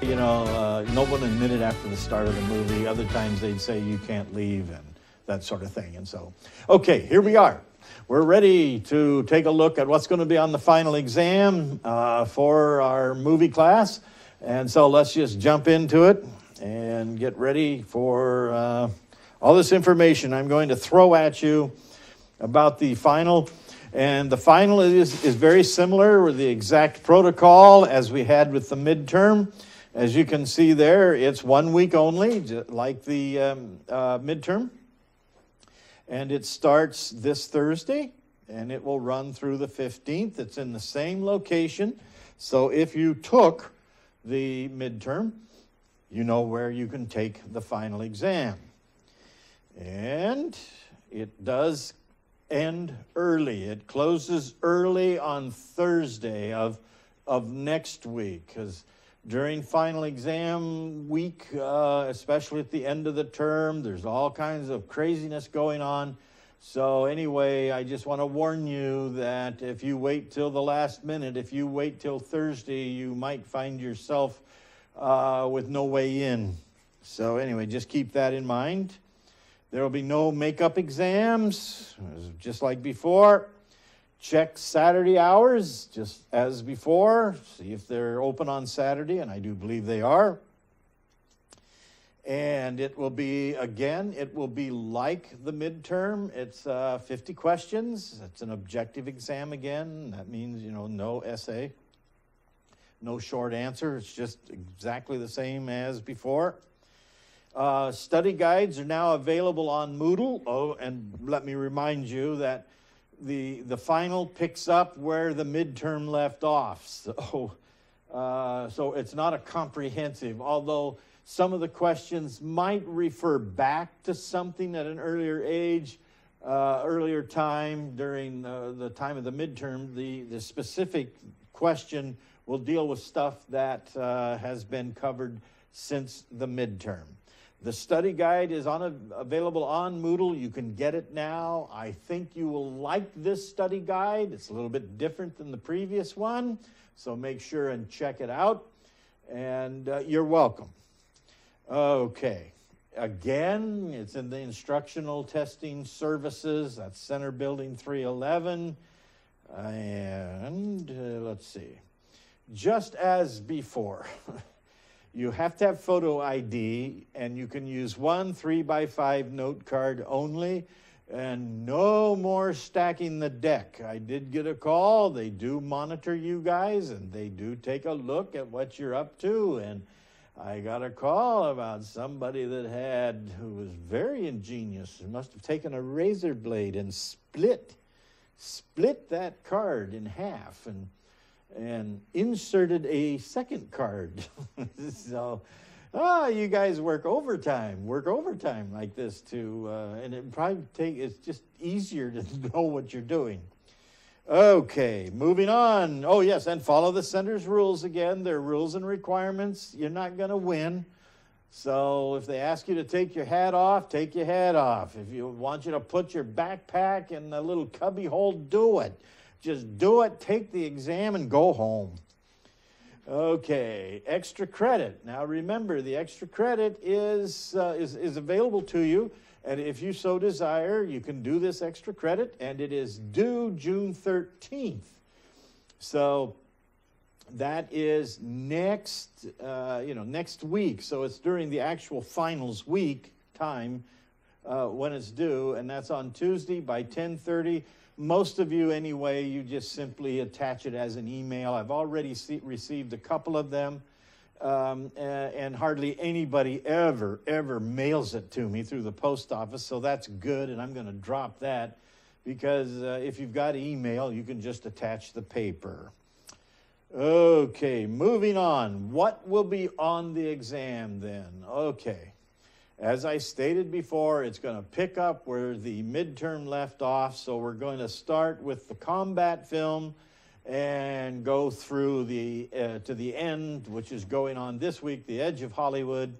No one admitted after the start of the movie. Other times they'd say you can't leave and that sort of thing. And so, okay, here we are. We're ready to take a look at what's going to be on the final exam for our movie class. And so let's just jump into it and get ready for all this information I'm going to throw at you about the final. And the final is very similar with the exact protocol as we had with the midterm. As you can see there, it's 1 week only, like the midterm. And it starts this Thursday, and it will run through the 15th. It's in the same location. So if you took the midterm, you know where you can take the final exam. And it does end early. It closes early on Thursday of next week, because during final exam week, especially at the end of the term, there's all kinds of craziness going on. So anyway, I just want to warn you that if you wait till the last minute, if you wait till Thursday, you might find yourself with no way in. So anyway, just keep that in mind. There will be no makeup exams, just like before. Check Saturday hours, just as before. See if they're open on Saturday, and I do believe they are. And it will be, again, it will be like the midterm. It's 50 questions. It's an objective exam again. That means, no essay, no short answer. It's just exactly the same as before. Study guides are now available on Moodle. Oh, and let me remind you that the final picks up where the midterm left off. So it's not a comprehensive, although some of the questions might refer back to something at an earlier age, earlier time during the time of the midterm. The specific question will deal with stuff that has been covered since the midterm. The study guide is available on Moodle. You can get it now. I think you will like this study guide. It's a little bit different than the previous one, so make sure and check it out. And you're welcome. Okay. Again, it's in the Instructional Testing Services. That's Center Building 311. And let's see. Just as before. You have to have photo ID, and you can use one 3x5 note card only, and no more stacking the deck. I did get a call. They do monitor you guys, and they do take a look at what you're up to. And I got a call about somebody who was very ingenious, who must have taken a razor blade and split that card in half, and inserted a second card. So, you guys work overtime like this too, and it's just easier to know what you're doing. Okay, moving on. Oh yes, and follow the center's rules again. Their rules and requirements. You're not going to win. So if they ask you to take your hat off, take your hat off. If you want you to put your backpack in the little cubby hole, do it. Just do it, take the exam, and go home. Okay, extra credit. Now remember, the extra credit is available to you, and if you so desire, you can do this extra credit, and it is due June 13th. So that is next week. So it's during the actual finals week time when it's due, and that's on Tuesday by 10:30. Most of you, anyway, you just simply attach it as an email. I've already received a couple of them, and hardly anybody ever mails it to me through the post office, so that's good, and I'm going to drop that, because if you've got email, you can just attach the paper. Okay, moving on. What will be on the exam then? Okay. As I stated before, it's going to pick up where the midterm left off, so we're going to start with the combat film and go through to the end, which is going on this week, The Edge of Hollywood.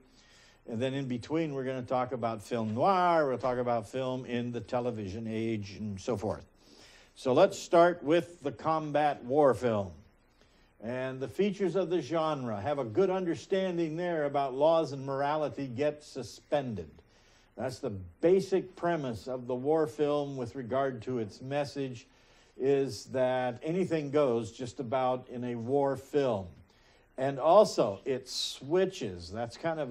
And then in between, we're going to talk about film noir, we'll talk about film in the television age, and so forth. So let's start with the combat war film. and the features of the genre, have a good understanding there about laws and morality, get suspended. That's the basic premise of the war film with regard to its message, is that anything goes just about in a war film. And also, it switches. That's kind of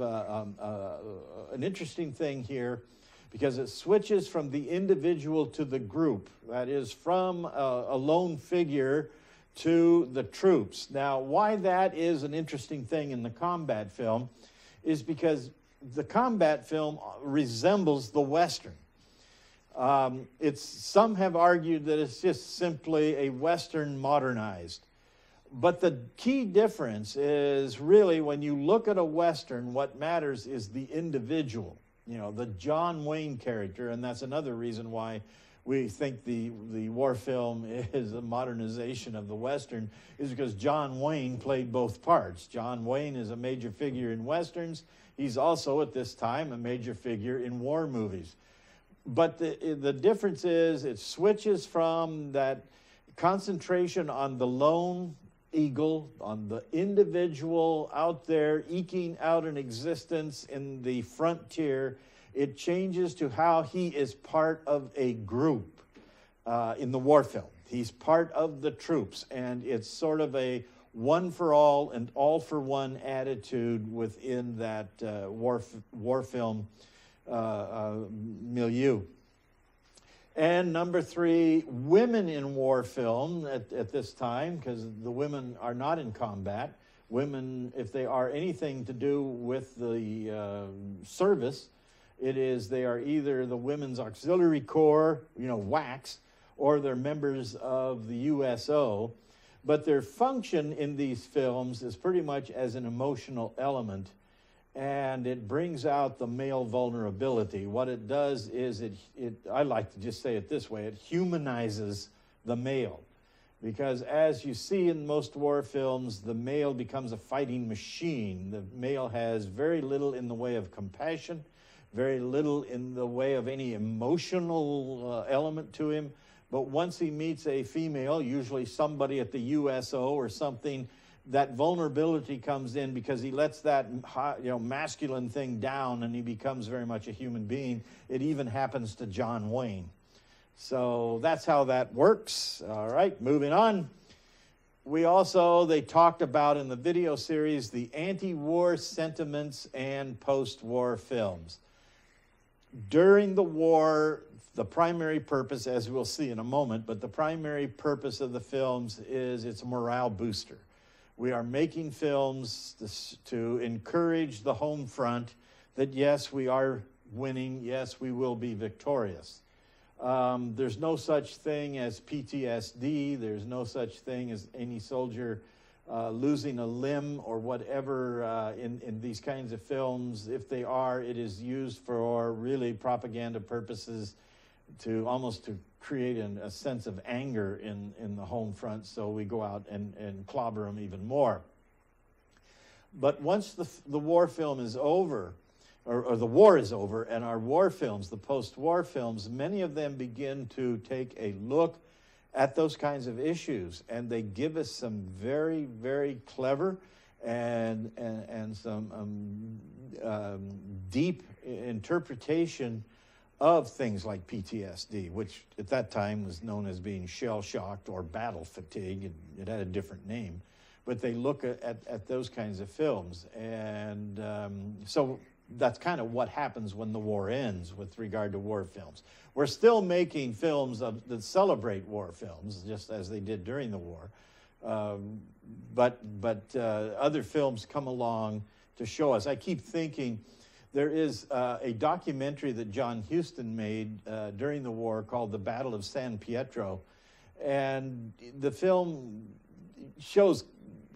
an interesting thing here, because it switches from the individual to the group. That is, from a lone figure to the troops. Now, why that is an interesting thing in the combat film is because the combat film resembles the Western. Some have argued that it's just simply a Western modernized. But the key difference is really, when you look at a Western, what matters is the individual. You know, the John Wayne character, and that's another reason why we think the war film is a modernization of the Western, is because John Wayne played both parts. John Wayne is a major figure in Westerns. He's also, at this time, a major figure in war movies. But the difference is it switches from that concentration on the lone eagle, on the individual out there eking out an existence in the frontier. It changes to how he is part of a group in the war film. He's part of the troops, and it's sort of a one for all and all for one attitude within that war film milieu. And number 3, women in war film at this time, because the women are not in combat. Women, if they are anything to do with the service, they are either the Women's Auxiliary Corps, you know, WACS, or they're members of the USO. But their function in these films is pretty much as an emotional element, and it brings out the male vulnerability. What it does is I like to just say it this way, it humanizes the male. Because as you see in most war films, the male becomes a fighting machine. The male has very little in the way of compassion, very little in the way of any emotional element to him. But once he meets a female, usually somebody at the USO or something, that vulnerability comes in because he lets that masculine thing down, and he becomes very much a human being. It even happens to John Wayne. So that's how that works. All right, moving on. They talked about in the video series the anti-war sentiments and post-war films. During the war, the primary purpose, as we'll see in a moment, but the primary purpose of the films is it's a morale booster. We are making films to encourage the home front that, yes, we are winning, yes, we will be victorious. There's no such thing as PTSD. There's no such thing as any soldier losing a limb or whatever in these kinds of films. If they are, it is used for really propaganda purposes to create a sense of anger in the home front, so we go out and clobber them even more. But once the war film is over, or the war is over, and our war films, the post-war films, many of them begin to take a look at those kinds of issues, and they give us some very, very clever and some deep interpretation of things like PTSD, which at that time was known as being shell-shocked or battle fatigue. It had a different name. But they look at those kinds of films. And so that's kind of what happens when the war ends with regard to war films. We're still making films that celebrate war films, just as they did during the war. But other films come along to show us. I keep thinking, there is a documentary that John Huston made during the war called The Battle of San Pietro. And the film shows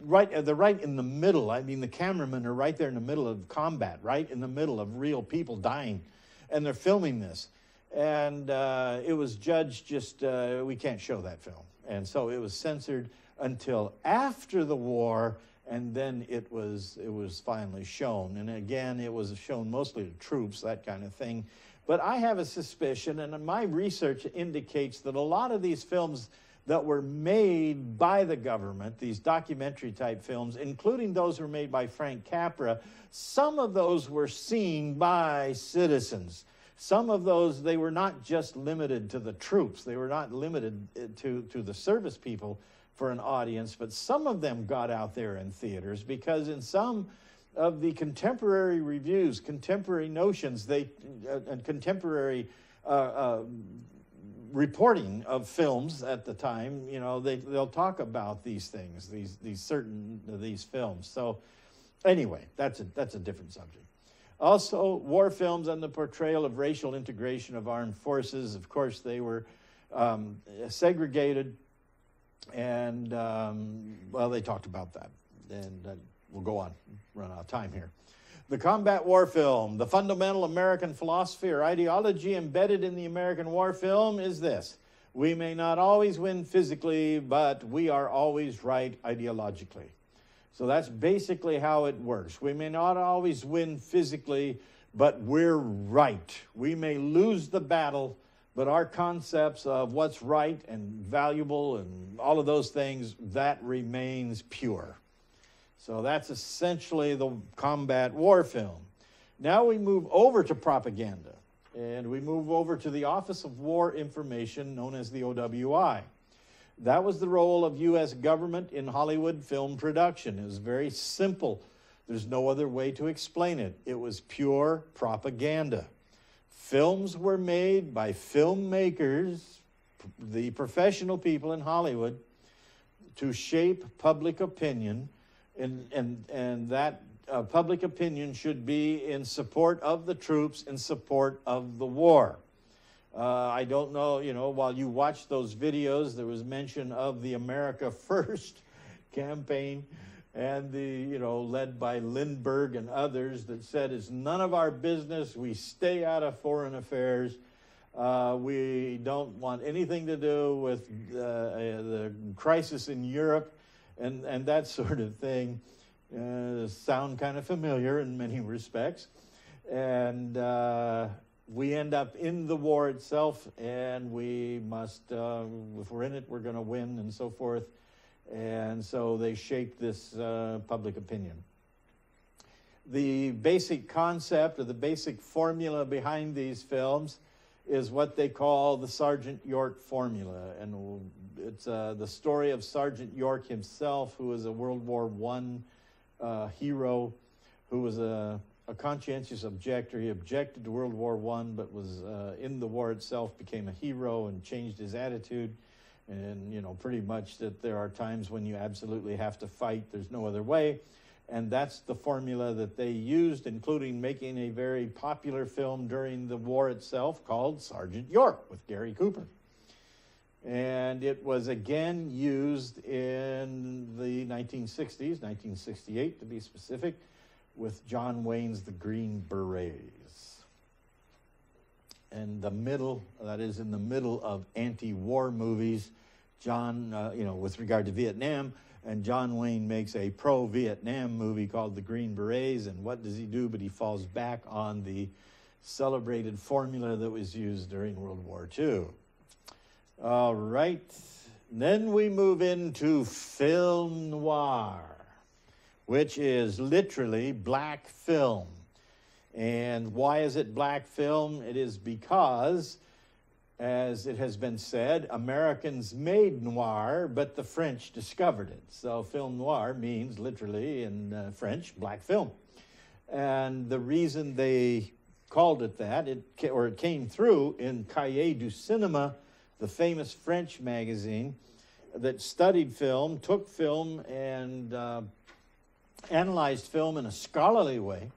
they're right in the middle. I mean, the cameramen are right there in the middle of combat, right in the middle of real people dying. And they're filming this. And it was judged we can't show that film. And so it was censored until after the war, and then it was finally shown. And again, it was shown mostly to troops, that kind of thing. But I have a suspicion, and my research indicates that a lot of these films that were made by the government, these documentary type films, including those that were made by Frank Capra, some of those were seen by citizens. Some of those, they were not just limited to the troops. They were not limited to the service people for an audience, but some of them got out there in theaters because in some of the contemporary reviews, contemporary notions, and contemporary reporting of films at the time, you know, they'll talk about these things, these films. So anyway, that's a different subject. Also, war films and the portrayal of racial integration of armed forces. Of course, they were segregated, and well, they talked about that. And we'll go on, run out of time here. The combat war film, the fundamental American philosophy or ideology embedded in the American war film is this: we may not always win physically, but we are always right ideologically. So that's basically how it works. We may not always win physically, but we're right. We may lose the battle, but our concepts of what's right and valuable and all of those things, that remains pure. So that's essentially the combat war film. Now we move over to propaganda, and we move over to the Office of War Information, known as the OWI. That was the role of U.S. government in Hollywood film production. It was very simple. There's no other way to explain it. It was pure propaganda. Films were made by filmmakers, the professional people in Hollywood, to shape public opinion. And that public opinion should be in support of the troops, in support of the war. I don't know, you know, while you watch those videos, there was mention of the America First campaign and the, you know, led by Lindbergh and others that said it's none of our business. We stay out of foreign affairs. We don't want anything to do with the crisis in Europe. And that sort of thing sound kind of familiar in many respects. And we end up in the war itself, and we must, if we're in it, we're going to win, and so forth. And so they shape this public opinion. The basic concept or the basic formula behind these films is what they call the Sergeant York formula. And it's the story of Sergeant York himself, who was a World War I hero, who was a conscientious objector. He objected to World War I, but was in the war itself, became a hero and changed his attitude. And, you know, pretty much that there are times when you absolutely have to fight. There's no other way. And that's the formula that they used, including making a very popular film during the war itself called Sergeant York with Gary Cooper. And it was again used in the 1960s, 1968 to be specific, with John Wayne's The Green Berets. And the middle, that is in the middle of anti-war movies, John, you know, with regard to Vietnam, and John Wayne makes a pro-Vietnam movie called The Green Berets, and what does he do? But he falls back on the celebrated formula that was used during World War II. All right, then we move into film noir, which is literally black film. And why is it black film? It is because, as it has been said, Americans made noir, but the French discovered it. So film noir means literally in French, black film. And the reason they called it that, it came through in Cahiers du Cinéma, the famous French magazine that studied film, took film, and analyzed film in a scholarly way.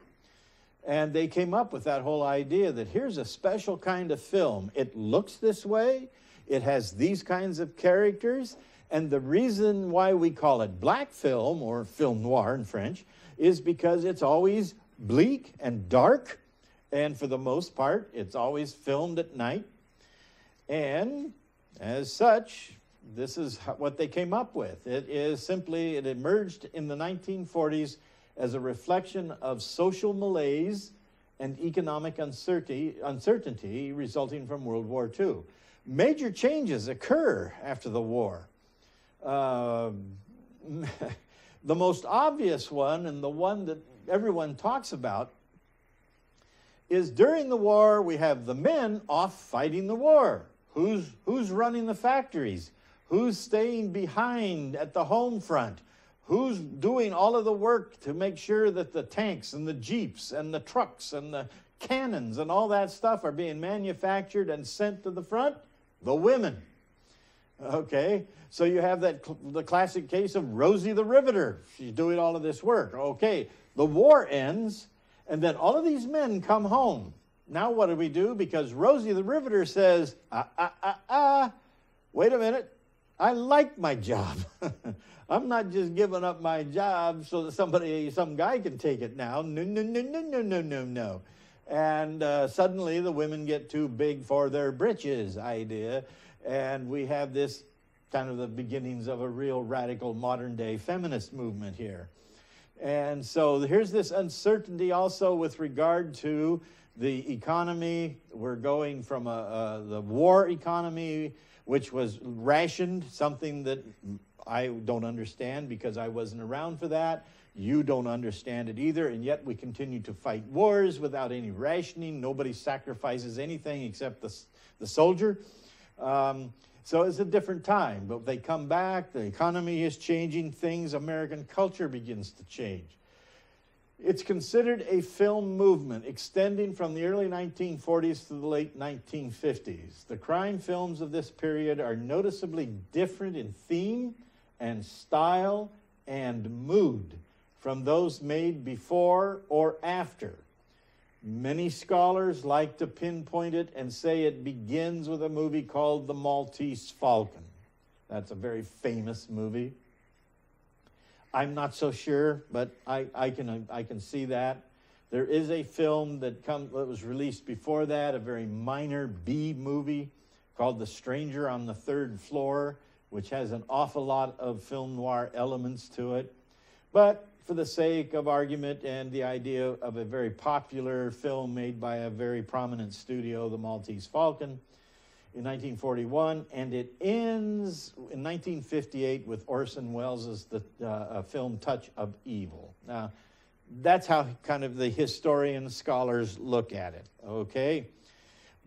And they came up with that whole idea that here's a special kind of film. It looks this way. It has these kinds of characters. And the reason why we call it black film, or film noir in French, is because it's always bleak and dark. And for the most part, it's always filmed at night. And as such, this is what they came up with. It is simply, it emerged in the 1940s as a reflection of social malaise and economic uncertainty resulting from World War II. Major changes occur after the war. The most obvious one, and the one that everyone talks about, is during the war we have the men off fighting the war. Who's running the factories? Who's staying behind at the home front? Who's doing all of the work to make sure that the tanks and the jeeps and the trucks and the cannons and all that stuff are being manufactured and sent to the front? The women. Okay, so you have the classic case of Rosie the Riveter. She's doing all of this work. Okay, the war ends, and then all of these men come home. Now what do we do? Because Rosie the Riveter says, wait a minute, I like my job. I'm not just giving up my job so that some guy can take it now. No, no, no, no, no, no, no, no. And suddenly the women get too big for their britches idea. And we have this kind of the beginnings of a real radical modern day feminist movement here. And so here's this uncertainty also with regard to the economy. We're going from the war economy, which was rationed, something that I don't understand because I wasn't around for that. You don't understand it either, and yet we continue to fight wars without any rationing. Nobody sacrifices anything except the soldier. So it's a different time, but they come back, the economy is changing, things, American culture begins to change. It's considered a film movement extending from the early 1940s to the late 1950s. The crime films of this period are noticeably different in theme and style and mood from those made before or after. Many scholars like to pinpoint it and say it begins with a movie called The Maltese Falcon. That's a very famous movie. I'm not so sure, but I can see that. There is a film that was released before that, a very minor B movie called The Stranger on the Third Floor, which has an awful lot of film noir elements to it. But for the sake of argument and the idea of a very popular film made by a very prominent studio, The Maltese Falcon, in 1941, and it ends in 1958 with Orson Welles' film Touch of Evil. Now, that's how kind of the historian scholars look at it, okay?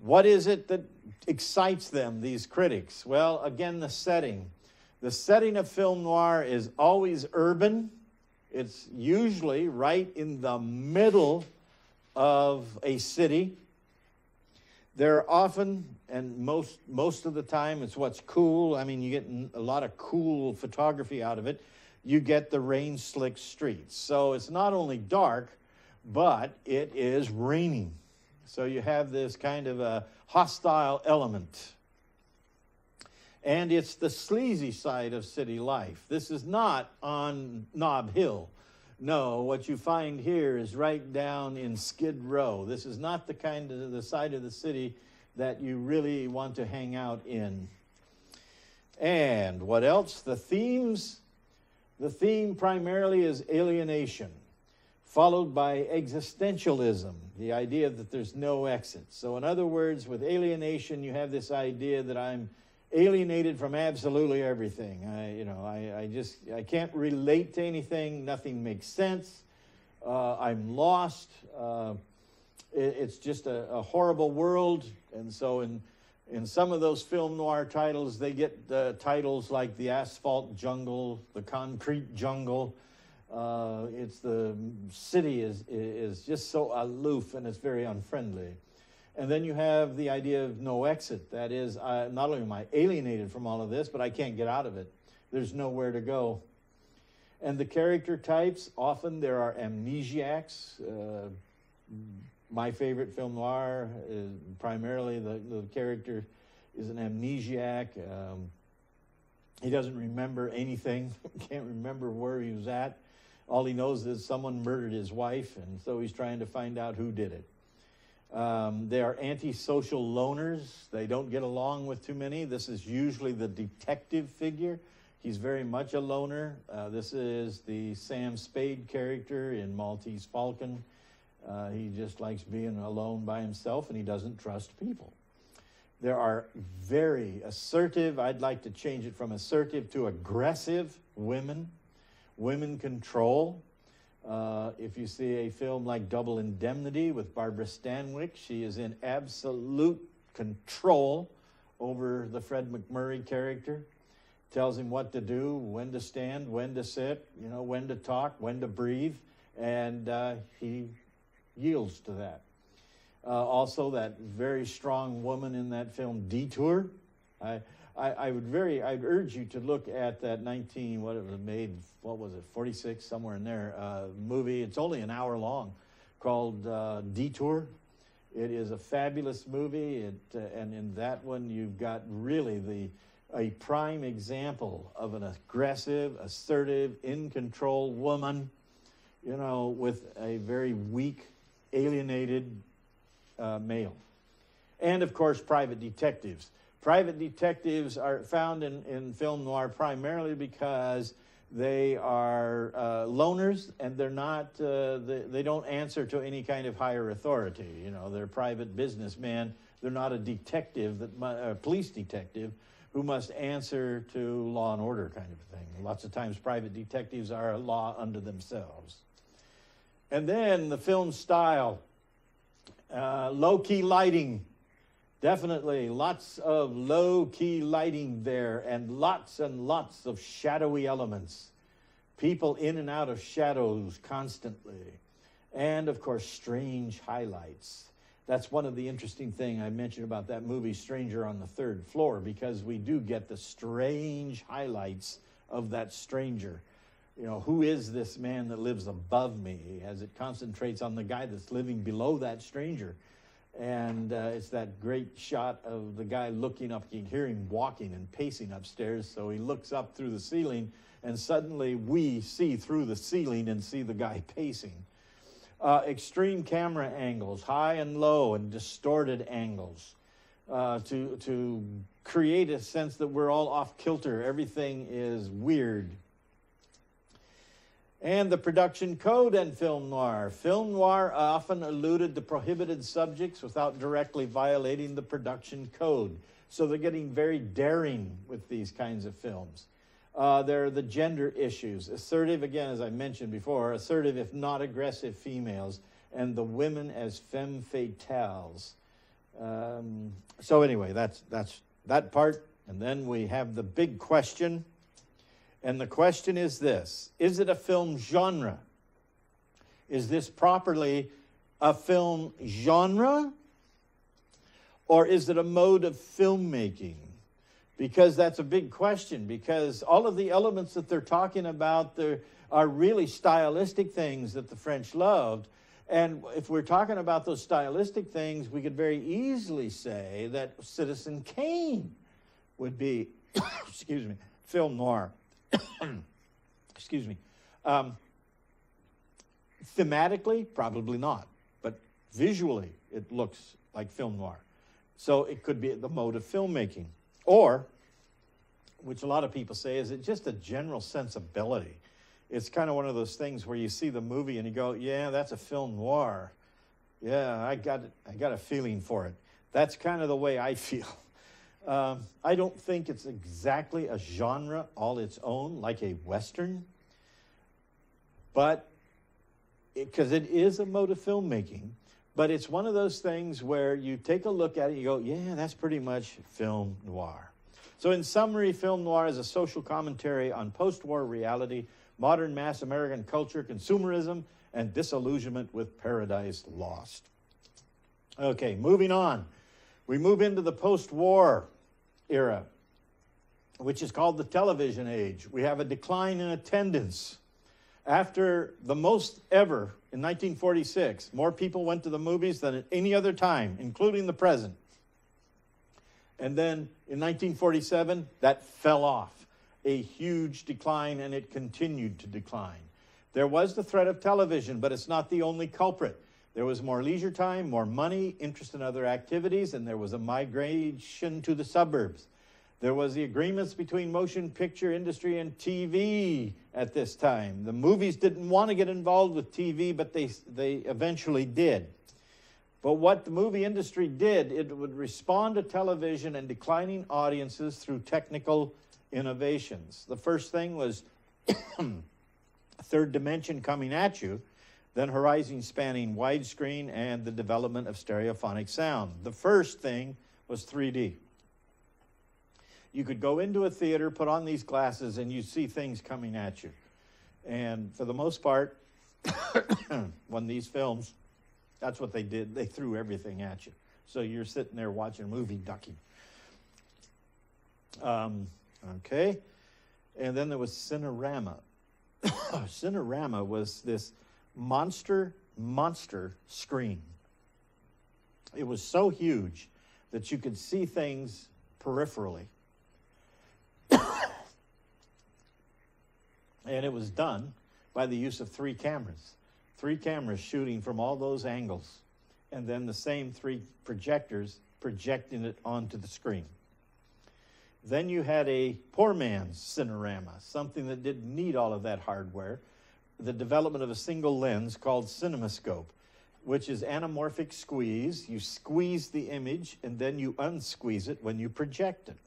What is it that excites them, these critics? Well, again, the setting. The setting of film noir is always urban. It's usually right in the middle of a city. They're often, and most of the time, it's what's cool. I mean, you get a lot of cool photography out of it. You get the rain-slick streets. So it's not only dark, but it is raining. So you have this kind of a hostile element. And it's the sleazy side of city life. This is not on Nob Hill. No, what you find here is right down in Skid Row. This is not the side of the city that you really want to hang out in. And what else? The themes. The theme primarily is alienation, followed by existentialism, the idea that there's no exit. So in other words, with alienation, you have this idea that I'm alienated from absolutely everything. I can't relate to anything. Nothing makes sense. I'm lost. It's just a horrible world. And so in some of those film noir titles, they get titles like The Asphalt Jungle, The Concrete Jungle. It's the city is just so aloof and it's very unfriendly. And then you have the idea of no exit. That is, not only am I alienated from all of this, but I can't get out of it. There's nowhere to go. And the character types, often there are amnesiacs. My favorite film noir is primarily the character is an amnesiac. He doesn't remember anything, can't remember where he was at. All he knows is someone murdered his wife, and so he's trying to find out who did it. They are antisocial loners. They don't get along with too many. This is usually the detective figure. He's very much a loner. This is the Sam Spade character in Maltese Falcon. He just likes being alone by himself, and he doesn't trust people. There are very assertive, I'd like to change it from assertive to aggressive women. Women control. If you see a film like Double Indemnity with Barbara Stanwyck, she is in absolute control over the Fred McMurray character. Tells him what to do, when to stand, when to sit, you know, when to talk, when to breathe, and he yields to that. Also, that very strong woman in that film, Detour. I'd urge you to look at that 46, somewhere in there, movie. It's only an hour long, called Detour. It is a fabulous movie, and in that one you've got really a prime example of an aggressive, assertive, in-control woman, you know, with a very weak, alienated male. And, of course, private detectives. Private detectives are found in film noir primarily because they are loners, and they're not, they don't answer to any kind of higher authority. You know, they're private businessmen. They're not a detective, a police detective, who must answer to law and order kind of thing. Lots of times private detectives are a law unto themselves. And then the film style, low-key lighting. Definitely lots of low-key lighting there, and lots of shadowy elements. People in and out of shadows constantly. And, of course, strange highlights. That's one of the interesting things I mentioned about that movie, Stranger on the Third Floor, because we do get the strange highlights of that stranger. You know, who is this man that lives above me, as it concentrates on the guy that's living below that stranger. And it's that great shot of the guy looking up. You can hear him walking and pacing upstairs, so he looks up through the ceiling, and suddenly we see through the ceiling and see the guy pacing. Extreme camera angles, high and low and distorted angles, to create a sense that we're all off kilter. Everything is weird. And the production code in film noir. Film noir often alluded to prohibited subjects without directly violating the production code. So they're getting very daring with these kinds of films. There are the gender issues. Assertive, again, as I mentioned before, assertive if not aggressive females, and the women as femme fatales. So anyway, that's that part. And then we have the big question. And the question is this: is it a film genre? Is this properly a film genre? Or is it a mode of filmmaking? Because that's a big question, because all of the elements that they're talking about are really stylistic things that the French loved. And if we're talking about those stylistic things, we could very easily say that Citizen Kane would be, excuse me, film noir. Excuse me. Thematically, probably not, but visually, it looks like film noir. So it could be the mode of filmmaking. Or, which a lot of people say, is it just a general sensibility? It's kind of one of those things where you see the movie and you go, yeah, that's a film noir. Yeah, I got a feeling for it. That's kind of the way I feel. I don't think it's exactly a genre all its own, like a Western, but because it is a mode of filmmaking, but it's one of those things where you take a look at it, you go, yeah, that's pretty much film noir. So in summary, film noir is a social commentary on post-war reality, modern mass American culture, consumerism, and disillusionment with Paradise Lost. Okay, moving on. We move into the post-war era, which is called the television age. We have a decline in attendance. After the most ever in 1946, more people went to the movies than at any other time, including the present. And then in 1947, that fell off. A huge decline, and it continued to decline. There was the threat of television, but it's not the only culprit. There was more leisure time, more money, interest in other activities, and there was a migration to the suburbs. There was the agreements between motion picture industry and TV at this time. The movies didn't want to get involved with TV, but they eventually did. But what the movie industry did, it would respond to television and declining audiences through technical innovations. The first thing was third dimension coming at you, then horizon spanning widescreen and the development of stereophonic sound. The first thing was 3D. You could go into a theater, put on these glasses, and you see things coming at you. And for the most part, when these films, that's what they did. They threw everything at you. So you're sitting there watching a movie ducking. Okay. And then there was Cinerama. Cinerama was this monster screen. It was so huge that you could see things peripherally. And it was done by the use of 3 cameras. 3 cameras shooting from all those angles. And then the same 3 projectors projecting it onto the screen. Then you had a poor man's Cinerama, something that didn't need all of that hardware. The development of a single lens called CinemaScope, which is anamorphic squeeze. You squeeze the image and then you unsqueeze it when you project it.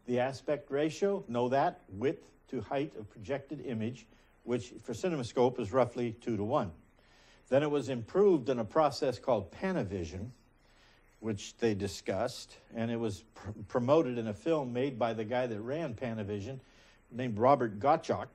The aspect ratio, know that, width to height of projected image, which for CinemaScope is roughly 2:1. Then it was improved in a process called Panavision, which they discussed, and it was promoted in a film made by the guy that ran Panavision, named Robert Gottschalk,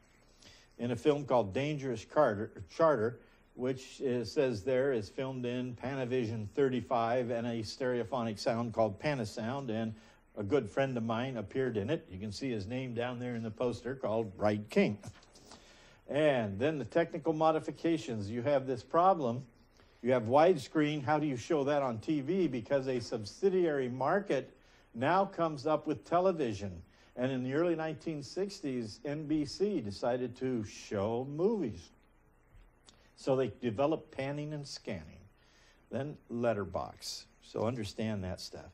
in a film called Dangerous Charter, which says there is filmed in Panavision 35 and a stereophonic sound called Panasound, and a good friend of mine appeared in it. You can see his name down there in the poster, called Wright King. And then the technical modifications. You have this problem. You have widescreen. How do you show that on TV? Because a subsidiary market now comes up with television. And in the early 1960s, NBC decided to show movies. So they developed panning and scanning. Then letterbox. So understand that stuff.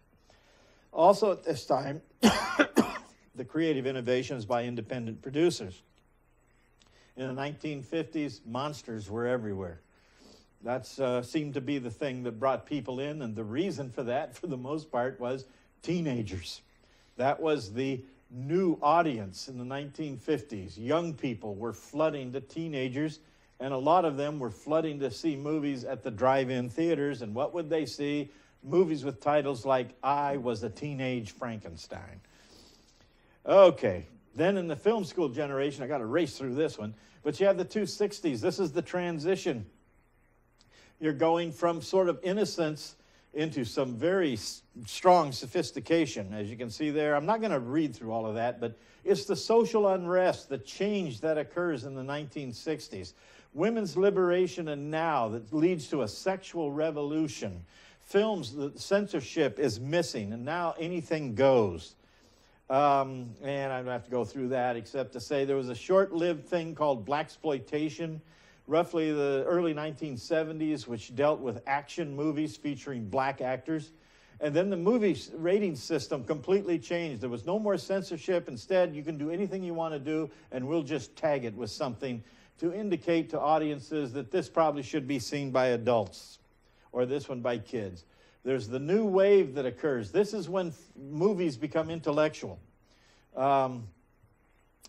Also at this time, the creative innovations by independent producers. In the 1950s, monsters were everywhere. That seemed to be the thing that brought people in, and the reason for that, for the most part, was teenagers. That was the new audience in the 1950s. Young people were flooding to teenagers, and a lot of them were flooding to see movies at the drive-in theaters, and what would they see? Movies with titles like I Was a Teenage Frankenstein. Okay, then in the film school generation, I got to race through this one, but you have the 260s. This is the transition. You're going from sort of innocence into some very strong sophistication, as you can see there. I'm not going to read through all of that, but it's the social unrest, the change that occurs in the 1960s. Women's liberation and now that leads to a sexual revolution. Films, the censorship is missing, and now anything goes. And I don't have to go through that except to say there was a short-lived thing called blaxploitation, roughly the early 1970s, which dealt with action movies featuring black actors. And then the movie rating system completely changed. There was no more censorship. Instead, you can do anything you want to do, and we'll just tag it with something to indicate to audiences that this probably should be seen by adults, or this one by kids. There's the new wave that occurs. This is when movies become intellectual.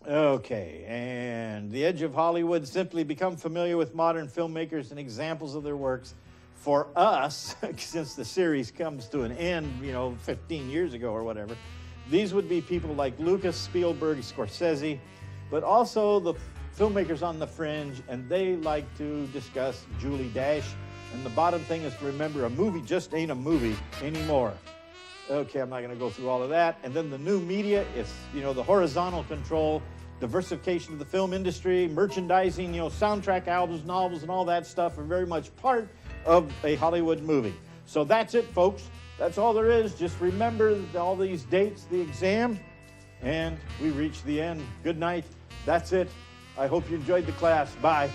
Okay, and the edge of Hollywood, simply become familiar with modern filmmakers and examples of their works. For us, since the series comes to an end, 15 years ago or whatever, these would be people like Lucas, Spielberg, Scorsese, but also the filmmakers on the fringe, and they like to discuss Julie Dash. And the bottom thing is to remember, a movie just ain't a movie anymore. Okay, I'm not going to go through all of that. And then the new media, it's, the horizontal control, diversification of the film industry, merchandising, soundtrack albums, novels, and all that stuff are very much part of a Hollywood movie. So that's it, folks. That's all there is. Just remember all these dates, the exam, and we reach the end. Good night. That's it. I hope you enjoyed the class. Bye.